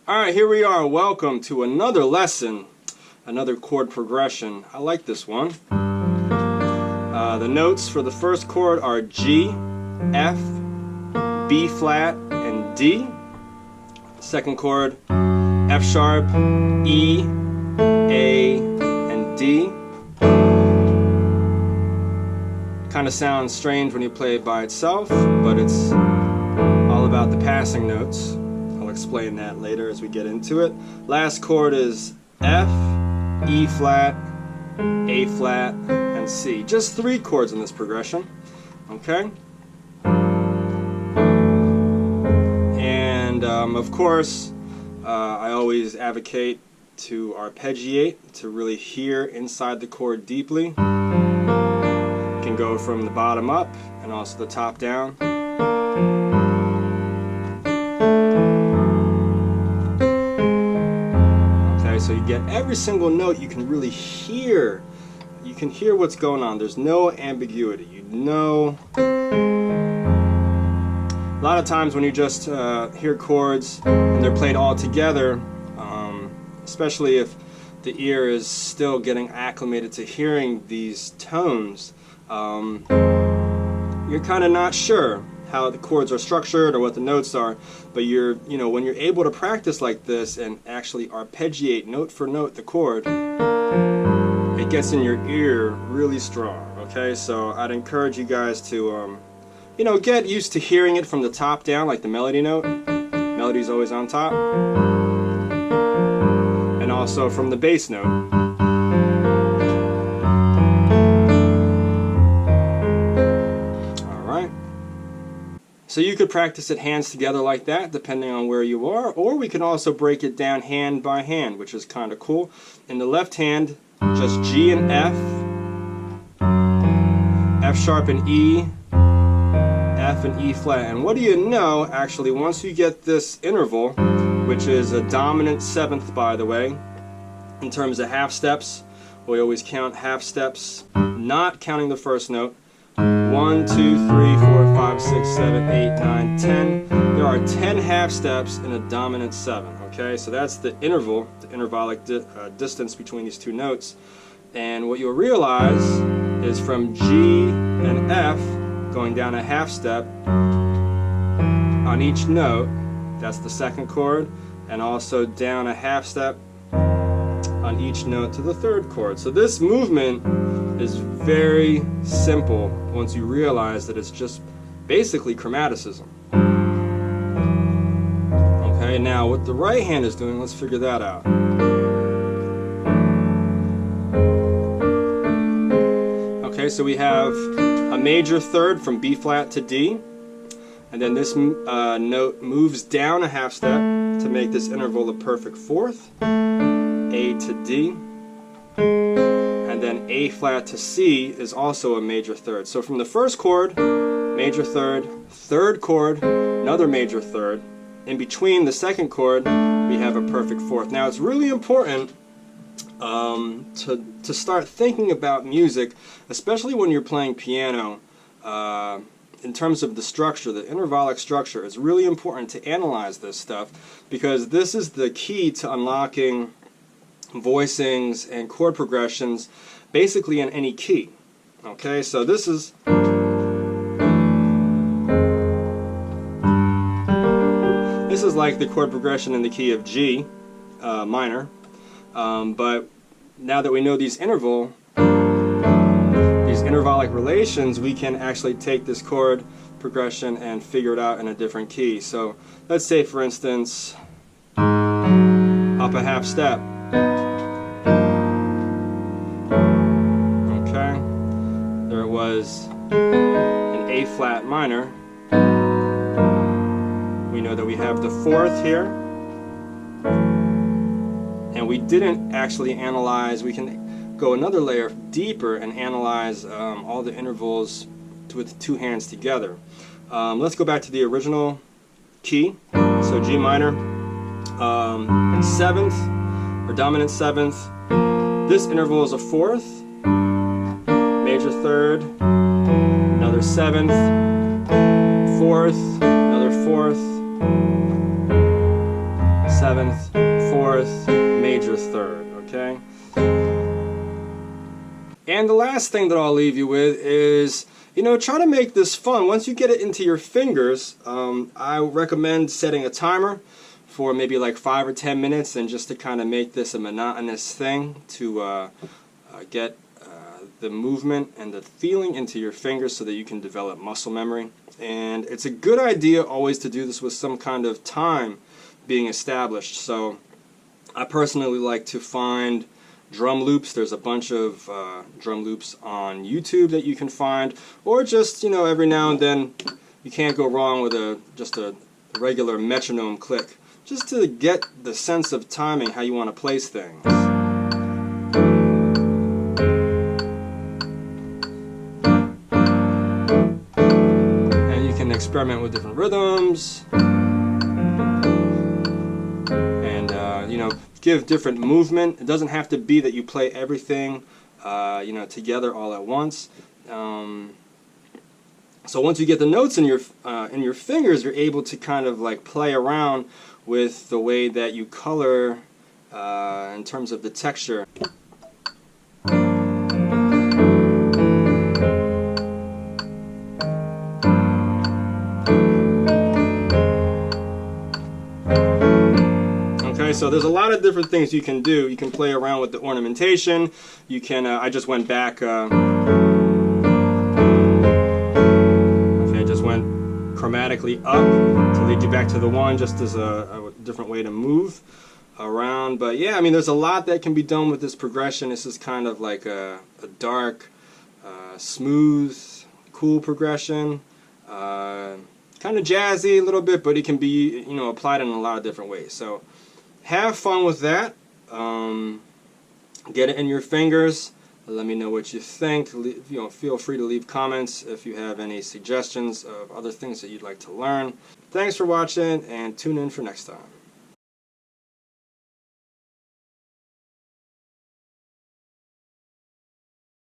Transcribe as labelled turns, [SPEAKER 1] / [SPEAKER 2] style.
[SPEAKER 1] Alright, here we are. Welcome to another lesson, another chord progression. I like this one. The notes for the first chord are G, F, B flat, and D. Second chord, F sharp, E, A, and D. Kind of sounds strange when you play it by itself, but it's all about the passing notes. I'll explain that later as we get into it. Last chord is F, E flat, A flat, and C. Just 3 chords in this progression. Okay? And of course, I always advocate to arpeggiate, to really hear inside the chord deeply. You can go from the bottom up and also the top down. Okay, so you get every single note, you can really hear. You can hear what's going on. There's no ambiguity. You know. A lot of times when you just hear chords and they're played all together, especially if the ear is still getting acclimated to hearing these tones, you're kind of not sure how the chords are structured or what the notes are. But when you're able to practice like this and actually arpeggiate note for note the chord, it gets in your ear really strong. Okay, so I'd encourage you guys to get used to hearing it from the top down, like the melody note. Melody's always on top. And also from the bass note. Alright. So you could practice it hands together like that, depending on where you are, or we can also break it down hand by hand, which is kind of cool. In the left hand, just G and F, F sharp and E, F and E flat. And what do you know, actually, once you get this interval, which is a dominant 7th, by the way, in terms of half steps, we always count half steps, not counting the first note. 1, 2, 3, 4, 5, 6, 7, 8, 9, 10. There are 10 half steps in a dominant 7. Okay, so that's the interval, the intervallic distance between these two notes. And what you'll realize is from G and F, going down a half step on each note, that's the second chord, and also down a half step on each note to the third chord. So this movement is very simple once you realize that it's just basically chromaticism. Okay, now what the right hand is doing, let's figure that out. Okay, so we have a major third from B flat to D, and then this note moves down a half step to make this interval a perfect 4th, A to D, and then A flat to C is also a major third. So from the first chord, major third, third chord, another major third. In between the second chord, we have a perfect 4th. Now it's really important to start thinking about music, especially when you're playing piano, in terms of the structure, the intervallic structure. It's really important to analyze this stuff, because this is the key to unlocking voicings and chord progressions basically in any key. Okay, so this is like the chord progression in the key of G minor, but now that we know these intervallic relations, we can actually take this chord progression and figure it out in a different key. So let's say, for instance, up a half step. Okay, there was an A flat minor. We know that we have the 4th here, and we didn't actually analyze. We can go another layer deeper and analyze all the intervals with 2 hands together. Let's go back to the original key. So G minor, 7th or dominant 7th. This interval is a 4th, major third, another 7th, 4th, another 4th, 7th, 7th, 4th, major 3rd, okay? And the last thing that I'll leave you with is, you know, try to make this fun. Once you get it into your fingers, I recommend setting a timer for maybe like 5 or 10 minutes, and just to kind of make this a monotonous thing to get the movement and the feeling into your fingers so that you can develop muscle memory. And it's a good idea always to do this with some kind of time being established. So I personally like to find drum loops. There's a bunch of drum loops on YouTube that you can find, or just, you know, every now and then you can't go wrong with just a regular metronome click, just to get the sense of timing, how you want to place things. And you can experiment with different rhythms, and you know, give different movement. It doesn't have to be that you play everything you know, together all at once. So once you get the notes in your fingers, you're able to kind of like play around with the way that you color in terms of the texture. Okay, so there's a lot of different things you can do. You can play around with the ornamentation. You can, I just went back, okay, I just went chromatically up to lead you back to the 1, just as a different way to move around. But yeah, I mean, there's a lot that can be done with this progression. This is kind of like a dark, smooth, cool progression. Kind of jazzy a little bit, but it can be, you know, applied in a lot of different ways. So have fun with that. Get it in your fingers. Let me know what you think. You know, feel free to leave comments if you have any suggestions of other things that you'd like to learn. Thanks for watching, and tune in for next time.